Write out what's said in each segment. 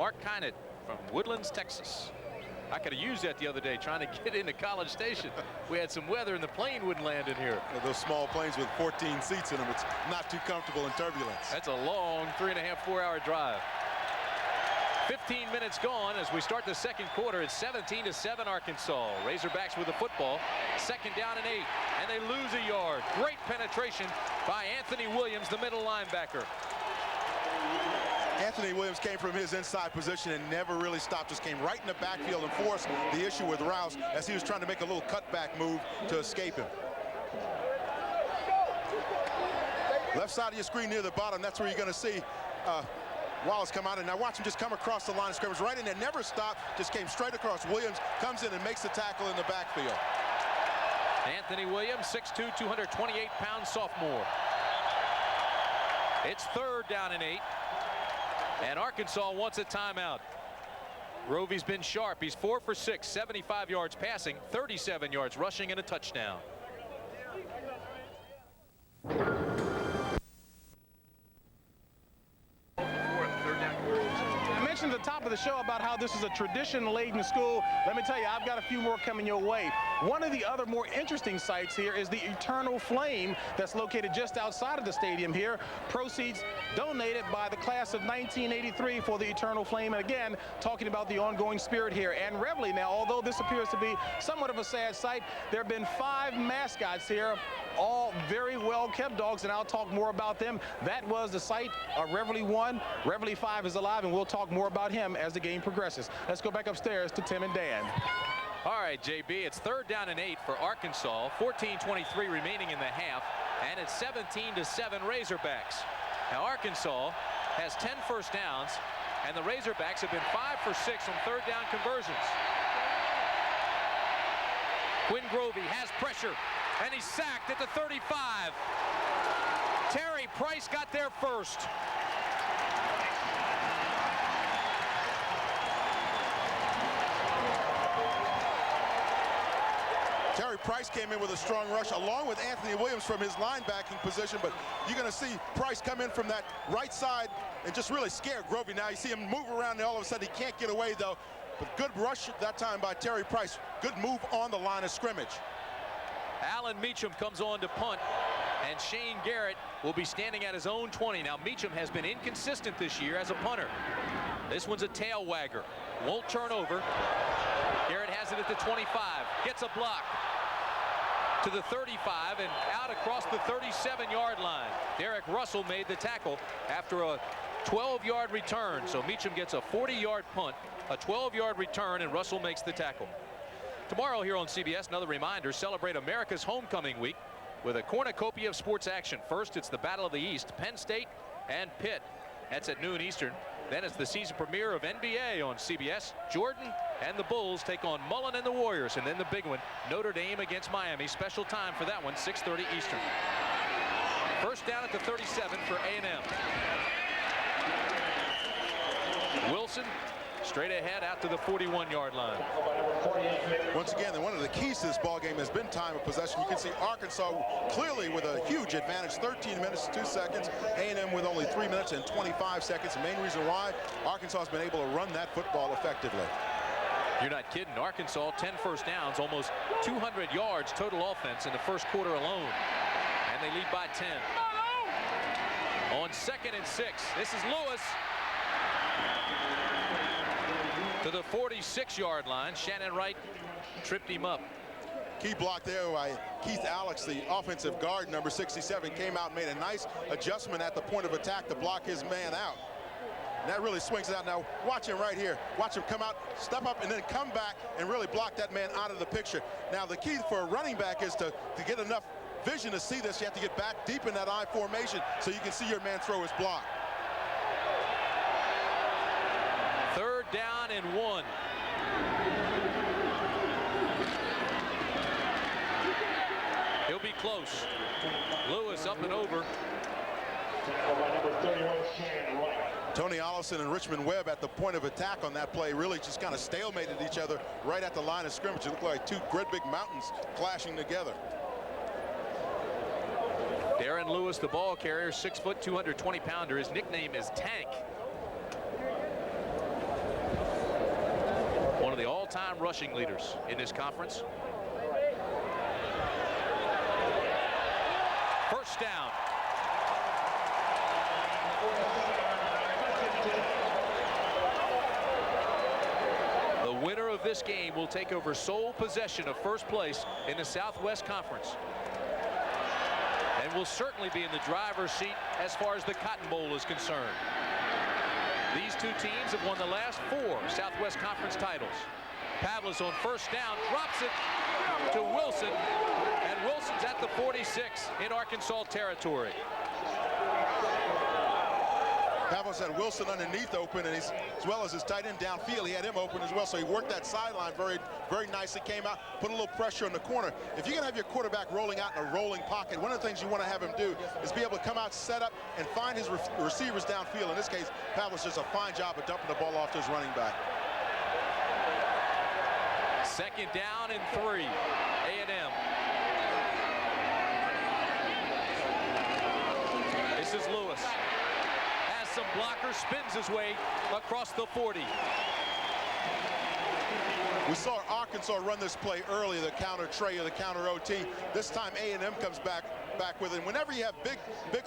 Mark Kynett from Woodlands, Texas. I could have used that the other day trying to get into College Station. We had some weather and the plane wouldn't land in here. Yeah, those small planes with 14 seats in them, it's not too comfortable in turbulence. That's a long 3.5, 4-hour drive. 15 minutes gone as we start the second quarter. It's 17-7 Arkansas. Razorbacks with the football. 2nd down and 8. And they lose a yard. Great penetration by Anthony Williams, the middle linebacker. Anthony Williams came from his inside position and never really stopped. Just came right in the backfield and forced the issue with Rouse as he was trying to make a little cutback move to escape him. Left side of your screen near the bottom, that's where you're going to see Wallace come out, and now watch him just come across the line of scrimmage right in there, never stopped, just came straight across. Williams comes in and makes the tackle in the backfield. Anthony Williams, 6'2", 228-pound sophomore. It's 3rd down and 8, and Arkansas wants a timeout. Rovey's been sharp. He's 4 for 6, 75 yards passing, 37 yards rushing, and a touchdown. At the top of the show about how this is a tradition-laden school. Let me tell you, I've got a few more coming your way. One of the other more interesting sites here is the Eternal Flame that's located just outside of the stadium here. Proceeds donated by the class of 1983 for the Eternal Flame. And again, talking about the ongoing spirit here. And Reveille now, although this appears to be somewhat of a sad sight, there have been 5 mascots here, all very well kept dogs, and I'll talk more about them. That was the site of Reveille 1. Reveille 5 is alive, and we'll talk more about him as the game progresses. Let's go back upstairs to Tim and Dan. All right, JB, it's 3rd down and 8 for Arkansas. 14:23 remaining in the half, and it's 17-7 Razorbacks. Now Arkansas has 10 first downs, and the Razorbacks have been 5 for 6 on 3rd down conversions. Quinn Grovey has pressure, and he's sacked at the 35. Terry Price got there first. Terry Price came in with a strong rush along with Anthony Williams from his linebacking position, but you're going to see Price come in from that right side and just really scare Grovey. Now you see him move around, and all of a sudden he can't get away though. But good rush that time by Terry Price. Good move on the line of scrimmage. Alan Meacham comes on to punt, and Shane Garrett will be standing at his own 20. Now Meacham has been inconsistent this year as a punter. This one's a tail wagger. Won't turn over. Garrett has it at the 25. Gets a block to the 35 and out across the 37-yard line. Derek Russell made the tackle after a 12-yard return. So Meacham gets a 40-yard punt, a 12-yard return, and Russell makes the tackle. Tomorrow here on CBS, another reminder, celebrate America's Homecoming Week with a cornucopia of sports action. First, it's the Battle of the East, Penn State and Pitt. That's at noon Eastern. Then it's the season premiere of NBA on CBS. Jordan and the Bulls take on Mullen and the Warriors. And then the big one, Notre Dame against Miami. Special time for that one, 6:30 Eastern. First down at the 37 for A&M. Wilson straight ahead out to the 41-yard line. Once again, one of the keys to this ball game has been time of possession. You can see Arkansas clearly with a huge advantage, 13 minutes, 2 seconds. A&M with only 3 minutes and 25 seconds. The main reason why Arkansas has been able to run that football effectively. You're not kidding. Arkansas, 10 first downs, almost 200 yards total offense in the first quarter alone. And they lead by 10. On 2nd and 6, this is Lewis. To the 46-yard line. Shannon Wright tripped him up. Key block there by Keith Alex, the offensive guard, number 67, came out and made a nice adjustment at the point of attack to block his man out. And that really swings it out. Now watch him right here. Watch him come out, step up, and then come back and really block that man out of the picture. Now the key for a running back is to get enough vision to see this. You have to get back deep in that I formation so you can see your man throw his block. 3rd down and 1. He'll be close. Lewis up and over. Tony Allison and Richmond Webb at the point of attack on that play really just kind of stalemated each other right at the line of scrimmage. It looked like 2 great big mountains clashing together. Darren Lewis, the ball carrier, 6 foot, 220-pounder. His nickname is Tank. of the all-time rushing leaders in this conference. First down. The winner of this game will take over sole possession of first place in the Southwest Conference, and will certainly be in the driver's seat as far as the Cotton Bowl is concerned. These two teams have won the last 4 Southwest Conference titles. Pavlis on first down drops it to Wilson, and Wilson's at the 46 in Arkansas territory. Pavlis had Wilson underneath open, and as well as his tight end downfield, he had him open as well. So he worked that sideline very, very nicely, came out, put a little pressure on the corner. If you're going to have your quarterback rolling out in a rolling pocket, one of the things you want to have him do is be able to come out, set up, and find his receivers downfield. In this case, Pavlis does a fine job of dumping the ball off to his running back. Second down and 3, A&M. This is Lewis. Has some blocker, spins his way across the 40. We saw Arkansas run this play earlier, the counter tray or the counter OT. This time A&M comes back with it. And whenever you have big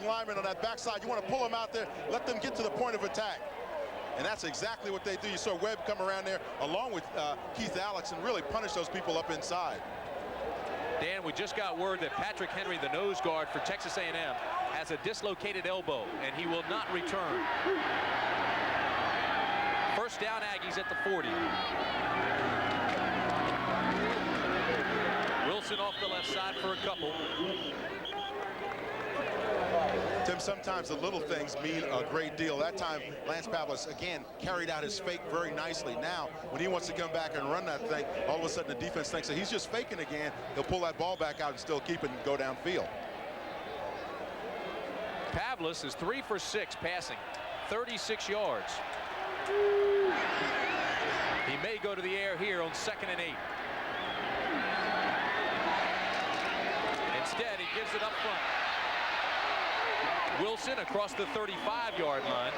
linemen on that backside, you want to pull them out there, let them get to the point of attack. And that's exactly what they do. You saw Webb come around there along with Keith Alex and really punish those people up inside. Dan, we just got word that Patrick Henry, the nose guard for Texas A&M, has a dislocated elbow, and he will not return. First down, Aggies at the 40. Wilson off the left side for a couple. Tim, sometimes the little things mean a great deal. That time, Lance Pavlis, again, carried out his fake very nicely. Now, when he wants to come back and run that thing, all of a sudden the defense thinks that he's just faking again. He'll pull that ball back out and still keep it and go downfield. Pavlis is 3 for 6 passing, 36 yards. He may go to the air here on 2nd and 8. Instead, he gives it up front. Wilson across the 35-yard line.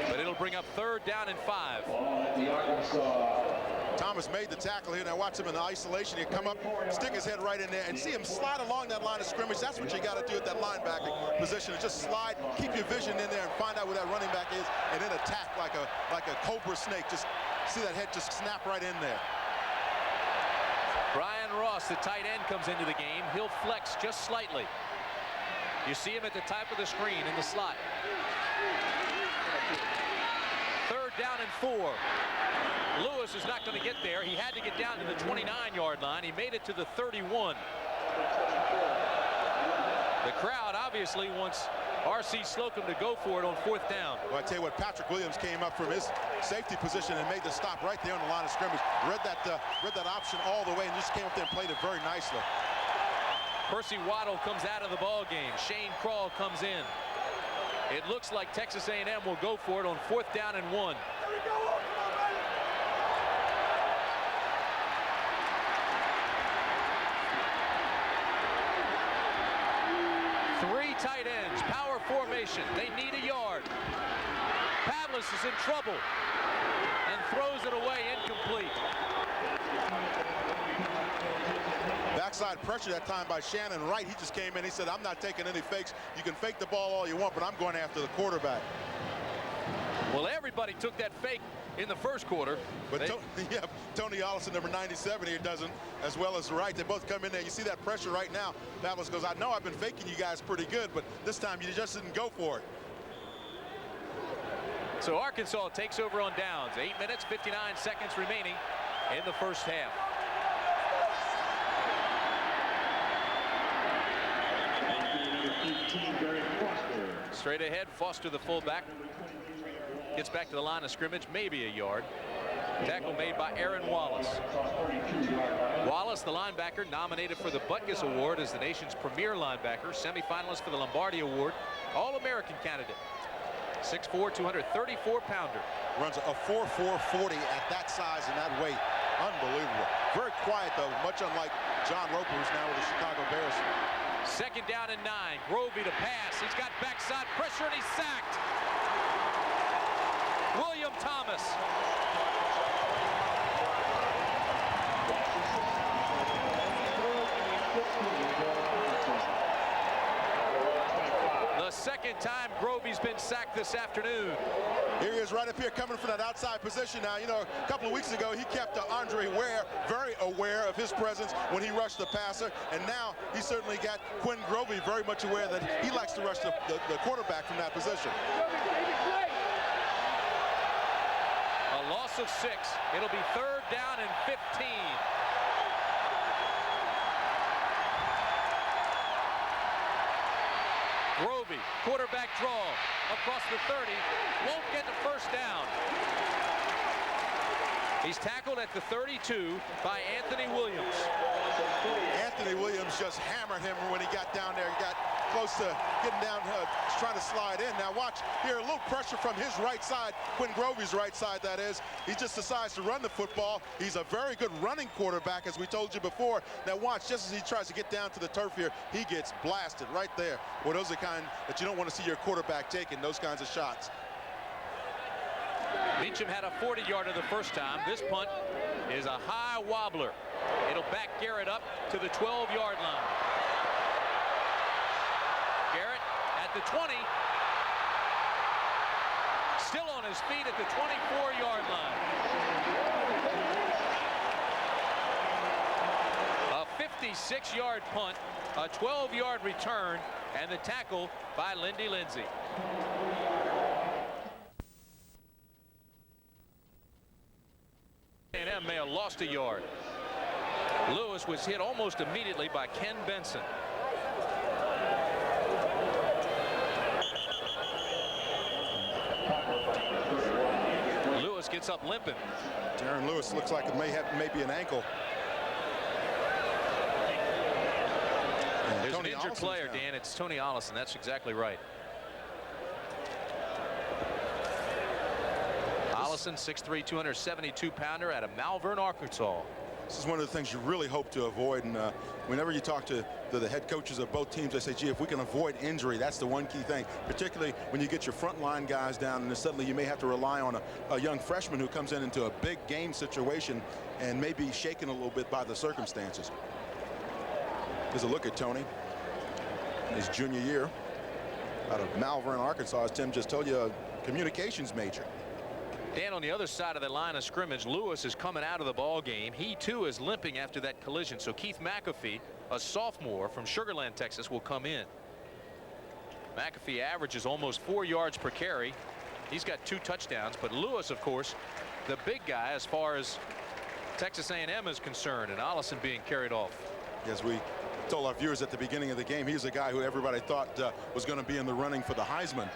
But it'll bring up 3rd down and 5. Thomas made the tackle here. Now watch him in the isolation. He'll come up, stick his head right in there, and see him slide along that line of scrimmage. That's what you got to do at that linebacker position, is just slide, keep your vision in there, and find out where that running back is, and then attack like a cobra snake. Just see that head just snap right in there. Brian Ross, the tight end, comes into the game. He'll flex just slightly. You see him at the top of the screen in the slot. 3rd down and 4. Lewis is not going to get there. He had to get down to the 29-yard line. He made it to the 31. The crowd obviously wants R.C. Slocum to go for it on 4th down. Well, I tell you what, Patrick Williams came up from his safety position and made the stop right there on the line of scrimmage. Read that option all the way and just came up there and played it very nicely. Percy Waddle comes out of the ball game. Shane Krall comes in. It looks like Texas A&M will go for it on 4th down and 1. Tight ends, power formation. They need a yard. Pavlis is in trouble and throws it away, incomplete. Backside pressure that time by Shannon Wright. He just came in. He said, I'm not taking any fakes. You can fake the ball all you want, but I'm going after the quarterback. Well, everybody took that fake in the first quarter. But Tony Allison, number 97 here, doesn't, as well as Wright. They both come in there. You see that pressure right now. Pavlis goes, I know I've been faking you guys pretty good, but this time you just didn't go for it. So Arkansas takes over on downs. 8 minutes, 59 seconds remaining in the first half. Straight ahead, Foster, the fullback, gets back to the line of scrimmage, maybe a yard. Tackle made by Aaron Wallace. Wallace, the linebacker, nominated for the Butkus Award as the nation's premier linebacker, semifinalist for the Lombardi Award, All-American candidate. 6'4", 234-pounder. Runs a 4.440 at that size and that weight. Unbelievable. Very quiet, though, much unlike John Roper, who's now with the Chicago Bears. 2nd down and 9. Grovey to pass. He's got backside pressure, and he's sacked. William William Thomas. The second time Grovey's been sacked this afternoon. Here he is right up here coming from that outside position now. You know, a couple of weeks ago, he kept Andre Ware very aware of his presence when he rushed the passer. And now he certainly got Quinn Grovey very much aware that he likes to rush the quarterback from that position. A loss of 6. It'll be 3rd down and 15. Grovey, quarterback draw, across the 30, won't get the first down. He's tackled at the 32 by Anthony Williams. Anthony Williams just hammered him when he got down there. He got close to getting down, trying to slide in. Now watch here, a little pressure from his right side, Quinn Grovey's right side, that is. He just decides to run the football. He's a very good running quarterback, as we told you before. Now watch, just as he tries to get down to the turf here, he gets blasted right there. Well, those are the kind that you don't want to see your quarterback taking, those kinds of shots. Meacham had a 40-yarder the first time. This punt is a high wobbler. It'll back Garrett up to the 12-yard line. Garrett at the 20. Still on his feet at the 24-yard line. A 56-yard punt, a 12-yard return, and the tackle by Lindy Lindsay. A&M may have lost a yard. Lewis was hit almost immediately by Ken Benson. Lewis gets up limping. Darren Lewis looks like it may be an ankle. And There's Tony an injured Ollison's player, down. Dan. It's Tony Ollison. That's exactly right. Ollison, 6'3", 272-pounder out of Malvern, Arkansas. This is one of the things you really hope to avoid, and whenever you talk to the head coaches of both teams, they say, gee, if we can avoid injury, that's the one key thing, particularly when you get your frontline guys down and then suddenly you may have to rely on a young freshman who comes into a big game situation and may be shaken a little bit by the circumstances. Here's a look at Tony, his junior year out of Malvern, Arkansas, as Tim just told you, a communications major. Dan, on the other side of the line of scrimmage, Lewis is coming out of the ball game. He too is limping after that collision. So Keith McAfee, a sophomore from Sugar Land, Texas, will come in. McAfee averages almost 4 yards per carry. He's got 2 touchdowns, but Lewis, of course, the big guy as far as Texas A&M is concerned, and Ollison being carried off. As we told our viewers at the beginning of the game, he's a guy who everybody thought was going to be in the running for the Heisman.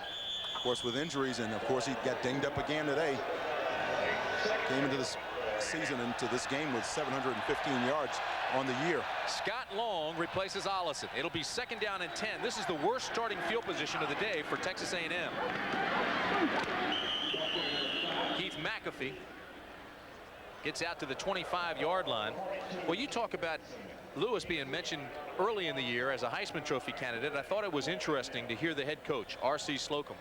Of course, with injuries, and of course he got dinged up again today. Came into this season, into this game with 715 yards on the year. Scott Long replaces Ollison. It'll be 2nd down and 10. This is the worst starting field position of the day for Texas A&M. Keith McAfee gets out to the 25-yard line. Well, you talk about Lewis being mentioned early in the year as a Heisman Trophy candidate. I thought it was interesting to hear the head coach, R.C. Slocum,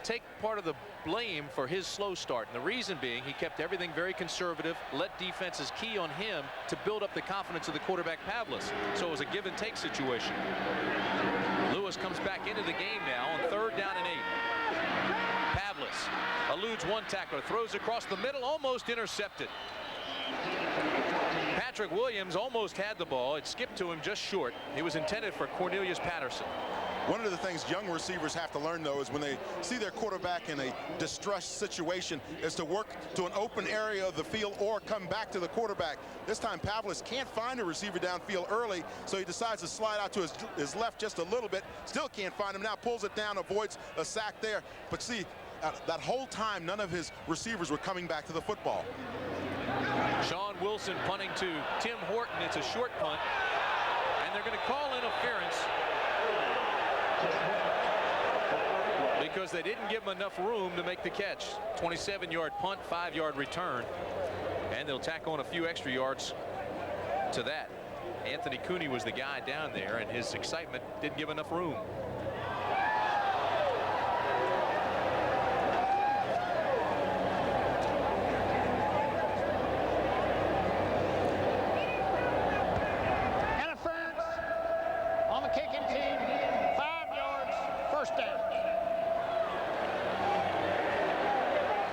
take part of the blame for his slow start, and the reason being he kept everything very conservative, let defenses key on him to build up the confidence of the quarterback Pavlis. So it was a give and take situation. Lewis comes back into the game now on 3rd down and 8. Pavlis eludes one tackler, throws across the middle, almost intercepted. Patrick Williams almost had the ball. It skipped to him just short. It was intended for Cornelius Patterson. One of the things young receivers have to learn, though, is when they see their quarterback in a distressed situation, is to work to an open area of the field or come back to the quarterback. This time, Pavlis can't find a receiver downfield early, so he decides to slide out to his left just a little bit. Still can't find him. Now pulls it down, avoids a sack there. But see, that whole time, none of his receivers were coming back to the football. Sean Wilson punting to Tim Horton. It's a short punt, and they're going to call interference because they didn't give him enough room to make the catch. 27-yard punt, 5-yard return, and they'll tack on a few extra yards to that. Anthony Cooney was the guy down there, and his excitement didn't give enough room.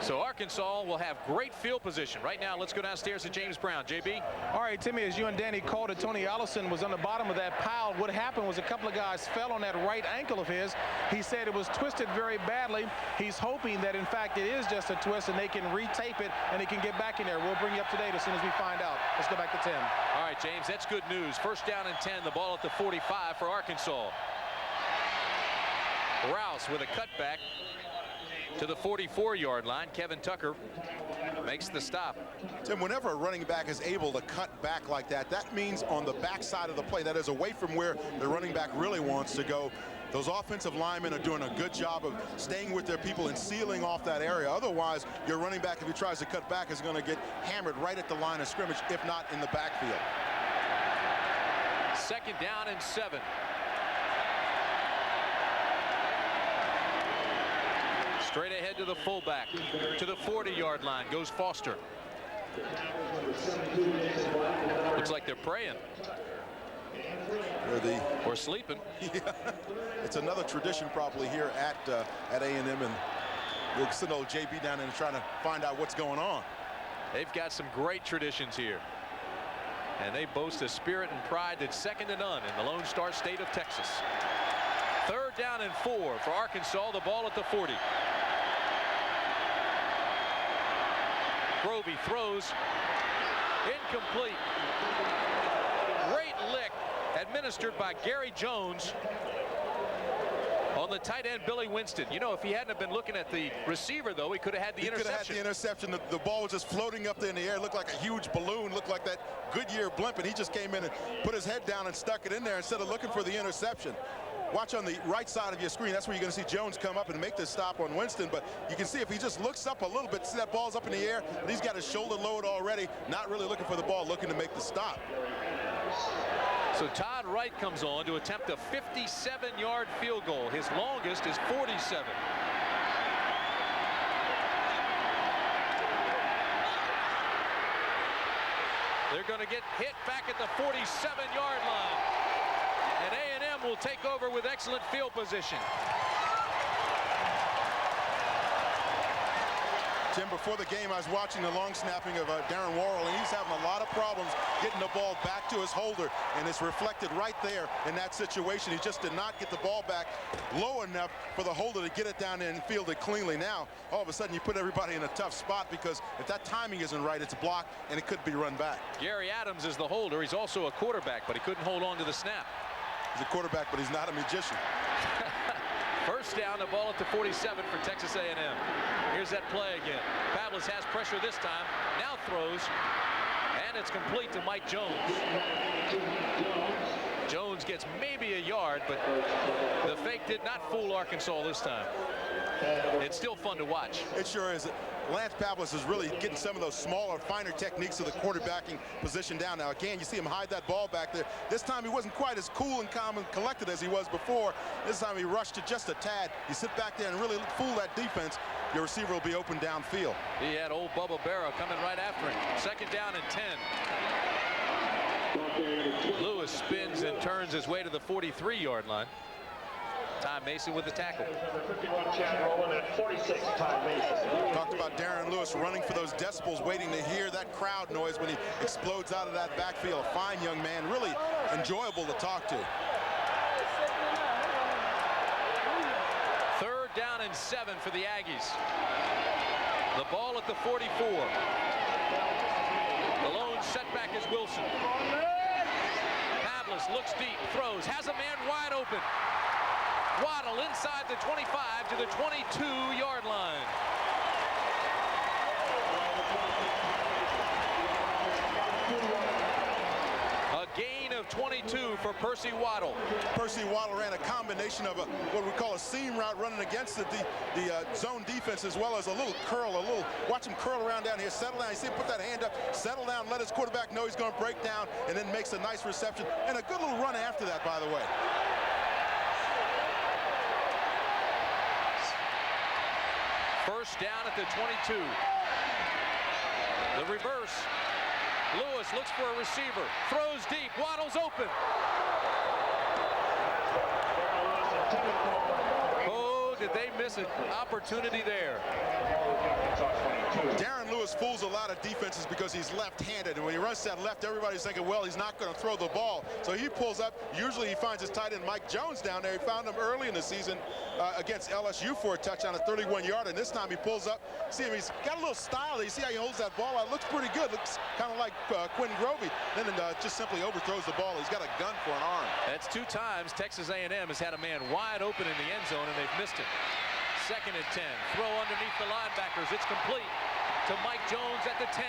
So Arkansas will have great field position. Right now, let's go downstairs to James Brown. JB? All right, Timmy, as you and Danny called it, Tony Allison was on the bottom of that pile. What happened was a couple of guys fell on that right ankle of his. He said it was twisted very badly. He's hoping that, in fact, it is just a twist and they can retape it and he can get back in there. We'll bring you up to date as soon as we find out. Let's go back to Tim. All right, James, that's good news. First down and 10, the ball at the 45 for Arkansas. Rouse with a cutback to the 44-yard line. Kevin Tucker makes the stop. Tim, whenever a running back is able to cut back like that, that means on the backside of the play, that is away from where the running back really wants to go. Those offensive linemen are doing a good job of staying with their people and sealing off that area. Otherwise, your running back, if he tries to cut back, is going to get hammered right at the line of scrimmage, if not in the backfield. Second down and 7. Straight ahead to the fullback, to the 40-yard line goes Foster. Looks like they're praying. Or sleeping. Yeah. It's another tradition probably here at A&M, and we'll send old JB down and trying to find out what's going on. They've got some great traditions here, and they boast a spirit and pride that's second to none in the Lone Star State of Texas. Third down and 4 for Arkansas. The ball at the 40. Grovey throws, incomplete. Great lick administered by Gary Jones on the tight end Billy Winston. You know, if he hadn't have been looking at the receiver, though, he could have had the interception. Could have had the interception. The ball was just floating up there in the air. It looked like a huge balloon, looked like that Goodyear blimp, and he just came in and put his head down and stuck it in there instead of looking for the interception. Watch on the right side of your screen. That's where you're going to see Jones come up and make this stop on Winston. But you can see if he just looks up a little bit, see that ball's up in the air, and he's got his shoulder load already, not really looking for the ball, looking to make the stop. So Todd Wright comes on to attempt a 57-yard field goal. His longest is 47. They're going to get hit back at the 47-yard line. And A&M will take over with excellent field position. Tim, before the game, I was watching the long snapping of Darren Worrell, and he's having a lot of problems getting the ball back to his holder, and it's reflected right there in that situation. He just did not get the ball back low enough for the holder to get it down there and field it cleanly. Now, all of a sudden, you put everybody in a tough spot because if that timing isn't right, it's blocked, and it could be run back. Gary Adams is the holder. He's also a quarterback, but he couldn't hold on to the snap. He's a quarterback, but he's not a magician. First down, the ball at the 47 for Texas A&M. Here's that play again. Pavlis has pressure this time. Now throws, and it's complete to Mike Jones. Jones gets maybe a yard, but the fake did not fool Arkansas this time. It's still fun to watch. It sure is. Lance Pavlis is really getting some of those smaller, finer techniques of the quarterbacking position down. Now, again, you see him hide that ball back there. This time he wasn't quite as cool and calm and collected as he was before. This time he rushed it just a tad. You sit back there and really fool that defense, your receiver will be open downfield. He had old Bubba Barrow coming right after him. Second down and 10. Lewis spins and turns his way to the 43-yard line. Ty Mason with the tackle. Talked about Darren Lewis running for those decibels, waiting to hear that crowd noise when he explodes out of that backfield. A fine young man, really enjoyable to talk to. Third down and 7 for the Aggies. The ball at the 44. The lone setback is Wilson. Pavlis looks deep, throws, has a man wide open. Waddle inside the 25 to the 22-yard line. A gain of 22 for Percy Waddle. Percy Waddle ran a combination of what we call a seam route running against the zone defense, as well as a little curl, watch him curl around down here, settle down. You see him put that hand up, settle down, let his quarterback know he's going to break down, and then makes a nice reception. And a good little run after that, by the way. First down at the 22. The reverse. Lewis looks for a receiver. Throws deep. Waddle's open. Oh, did they miss an opportunity there? Darren Lewis fools a lot of defenses because he's left-handed, and when he runs to that left, everybody's thinking, well, he's not going to throw the ball. So he pulls up. Usually he finds his tight end Mike Jones down there. He found him early in the season against LSU for a touchdown, a 31-yarder, and this time he pulls up. See him, he's got a little style. You see how he holds that ball out? Looks pretty good. Looks kind of like Quinn Grovey. Then just simply overthrows the ball. He's got a gun for an arm. That's 2 times Texas A&M has had a man wide open in the end zone, and they've missed it. 2nd and 10. Throw underneath the linebackers. It's complete to Mike Jones at the 10.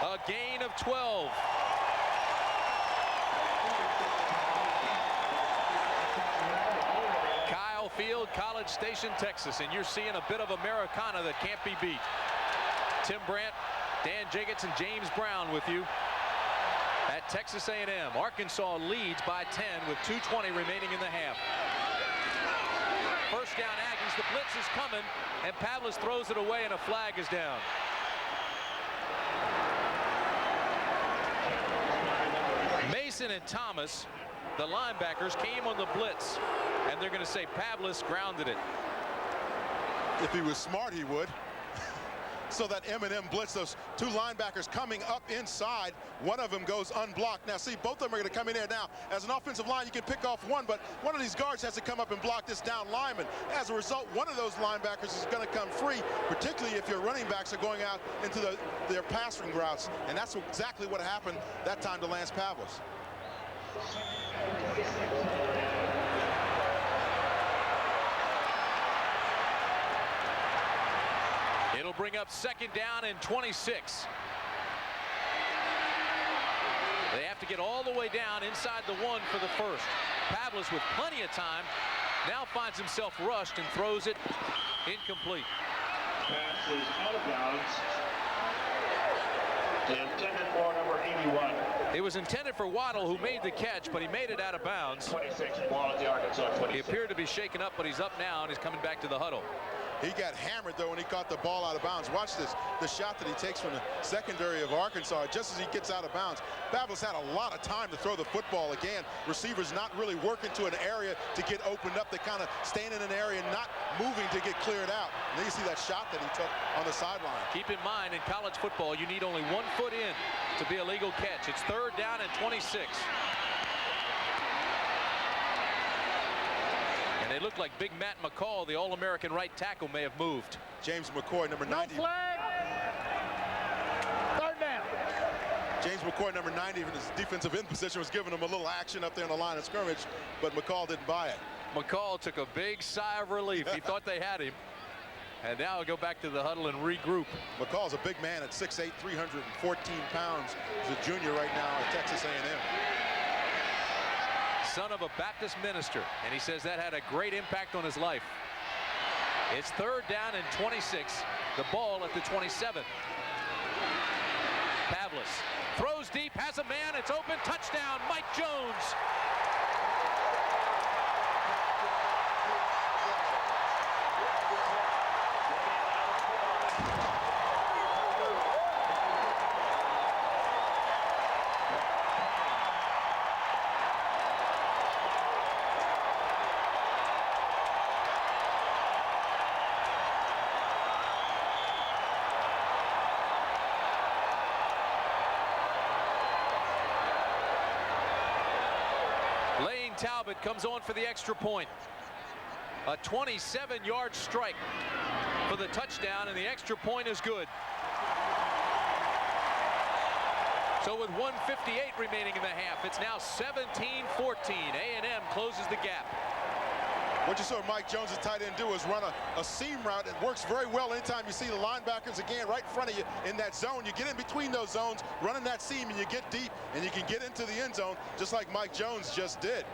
A gain of 12. Kyle Field, College Station, Texas, and you're seeing a bit of Americana that can't be beat. Tim Brandt, Dan Jacobs, and James Brown with you at Texas A&M. Arkansas leads by 10 with 2:20 remaining in the half. First down Aggies. The blitz is coming, and Pavlis throws it away, and a flag is down. Mason and Thomas, the linebackers, came on the blitz, and they're going to say Pavlis grounded it. If he was smart, he would. So that M&M blitz, those 2 linebackers coming up inside, one of them goes unblocked. Now see, both of them are going to come in there now. As an offensive line, you can pick off one, but one of these guards has to come up and block this down lineman. As a result, one of those linebackers is going to come free, particularly if your running backs are going out into their passing routes. And that's exactly what happened that time to Lance Pavlis. It'll bring up 2nd down and 26. They have to get all the way down inside the 1 for the first. Pavlis with plenty of time now finds himself rushed and throws it incomplete. Pass is out of bounds. Intended for number 81. It was intended for Waddle, who made the catch, but he made it out of bounds. 26 ball at the Arkansas 26. He appeared to be shaken up, but he's up now and he's coming back to the huddle. He got hammered, though, when he caught the ball out of bounds. Watch this, the shot that he takes from the secondary of Arkansas just as he gets out of bounds. Pavlis had a lot of time to throw the football again. Receivers not really working to an area to get opened up. They kind of staying in an area, not moving to get cleared out. And then you see that shot that he took on the sideline. Keep in mind, in college football, you need only 1 foot in to be a legal catch. It's 3rd down and 26. And they look like Big Matt McCall, the All-American right tackle, may have moved. James McCoy, number 90. No flag. 3rd down. James McCoy, number 90, in his defensive end position, was giving him a little action up there on the line of scrimmage, but McCall didn't buy it. McCall took a big sigh of relief. He thought they had him. And now he'll go back to the huddle and regroup. McCall's a big man at 6'8", 314 pounds. He's a junior right now at Texas A&M. Son of a Baptist minister, and he says that had a great impact on his life. It's 3rd down and 26. The ball at the 27. Pavlis throws deep, has a man, it's open, touchdown, Mike Jones. Talbot comes on for the extra point. A 27-yard strike for the touchdown, and the extra point is good. So with 1:58 remaining in the half, it's now 17-14. A&M closes the gap. What you saw Mike Jones, the tight end, do is run a seam route. It works very well anytime you see the linebackers, again, right in front of you in that zone. You get in between those zones, running that seam, and you get deep, and you can get into the end zone, just like Mike Jones just did.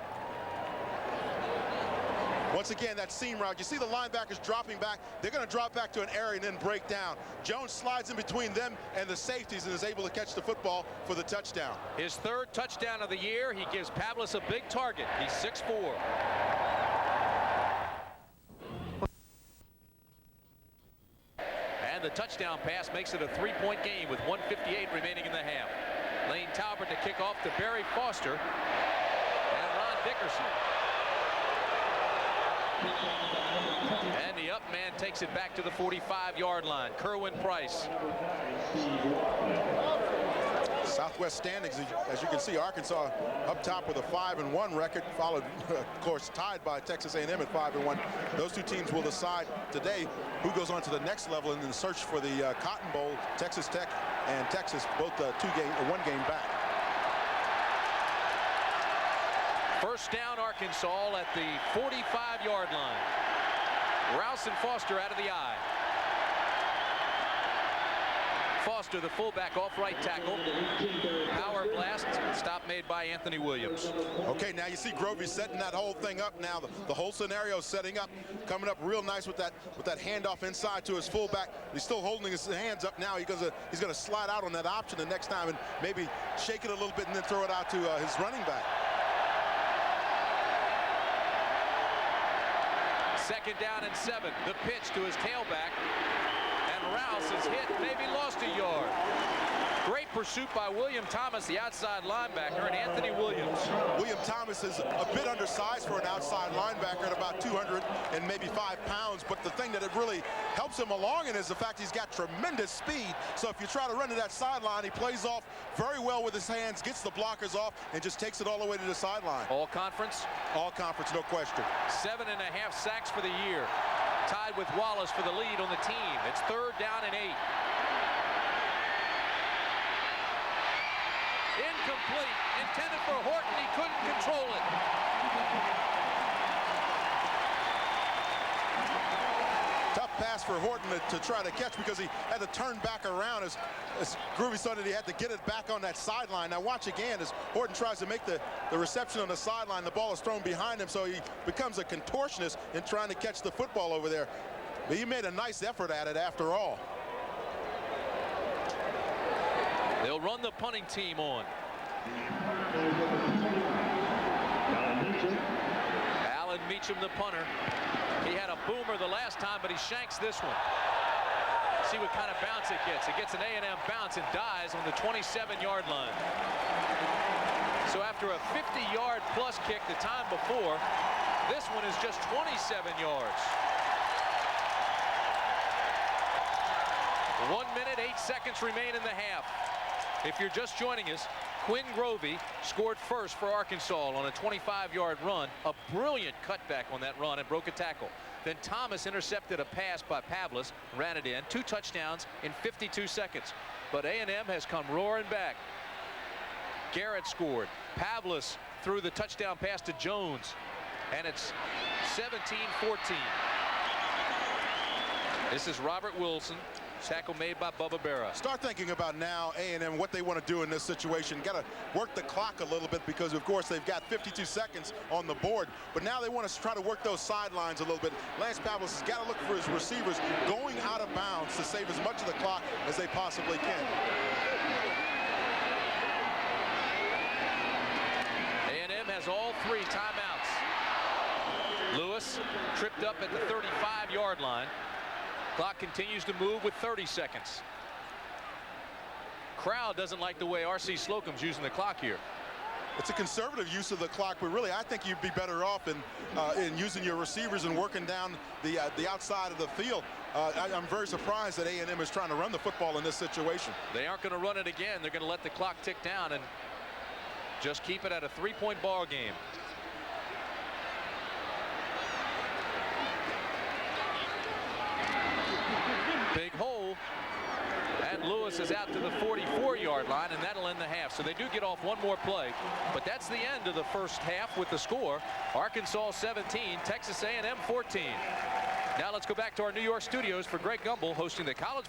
Once again, that seam route, you see the linebackers dropping back. They're going to drop back to an area and then break down. Jones slides in between them and the safeties and is able to catch the football for the touchdown. His 3rd touchdown of the year. He gives Pavlis a big target. He's 6'4". And the touchdown pass makes it a 3-point game with 1:58 remaining in the half. Lane Talbert to kick off to Barry Foster and Ron Dickerson. And the up man takes it back to the 45-yard line. Kerwin Price. Southwest standings, as you can see, Arkansas up top with a 5-1 record, followed, of course, tied by Texas A&M at 5-1. Those two teams will decide today who goes on to the next level in the search for the Cotton Bowl. Texas Tech and Texas both one game back. First down, Arkansas at the 45-yard line. Rouse and Foster out of the eye. Foster, the fullback, off right tackle. Power blast. Stop made by Anthony Williams. Okay, now you see Grovey setting that whole thing up now. The whole scenario setting up, coming up real nice with that handoff inside to his fullback. He's still holding his hands up now. He's gonna slide out on that option the next time and maybe shake it a little bit and then throw it out to his running back. Second down and 7. The pitch to his tailback. And Rouse is hit, maybe lost a yard. Great pursuit by William Thomas, the outside linebacker, and Anthony Williams. William Thomas is a bit undersized for an outside linebacker at about 200 and maybe 5 pounds, but the thing that it really helps him along in is the fact he's got tremendous speed. So if you try to run to that sideline, he plays off very well with his hands, gets the blockers off, and just takes it all the way to the sideline. All conference? All conference, no question. 7.5 sacks for the year. Tied with Wallace for the lead on the team. It's 3rd down and 8. Incomplete. Intended for Horton. He couldn't control it. Tough pass for Horton to try to catch because he had to turn back around as Groovy saw that he had to get it back on that sideline. Now watch again as Horton tries to make the reception on the sideline. The ball is thrown behind him, so he becomes a contortionist in trying to catch the football over there. But he made a nice effort at it after all. They'll run the punting team on. Alan Meacham, the punter. He had a boomer the last time, but he shanks this one. See what kind of bounce it gets. It gets an A&M bounce and dies on the 27-yard line. So after a 50-yard plus kick the time before, this one is just 27 yards. 1 minute, 8 seconds remain in the half. If you're just joining us, Quinn Grovey scored first for Arkansas on a 25-yard run. A brilliant cutback on that run and broke a tackle. Then Thomas intercepted a pass by Pavlis, ran it in. 2 touchdowns in 52 seconds. But A&M has come roaring back. Garrett scored. Pavlis threw the touchdown pass to Jones. And it's 17-14. This is Robert Wilson. Tackle made by Bubba Berra. Start thinking about now A&M what they want to do in this situation. Got to work the clock a little bit because, of course, they've got 52 seconds on the board. But now they want to try to work those sidelines a little bit. Lance Pavlis has got to look for his receivers going out of bounds to save as much of the clock as they possibly can. A&M has all 3 timeouts. Lewis tripped up at the 35-yard line. Clock continues to move with 30 seconds. Crowd doesn't like the way R.C. Slocum's using the clock here. It's a conservative use of the clock, but really I think you'd be better off in using your receivers and working down the outside of the field. I'm very surprised that A&M is trying to run the football in this situation. They aren't going to run it again. They're going to let the clock tick down and just keep it at a 3-point ball game. Big hole, and Lewis is out to the 44-yard line, and that'll end the half. So they do get off one more play, but that's the end of the first half with the score. Arkansas 17, Texas A&M 14. Now let's go back to our New York studios for Greg Gumbel hosting the college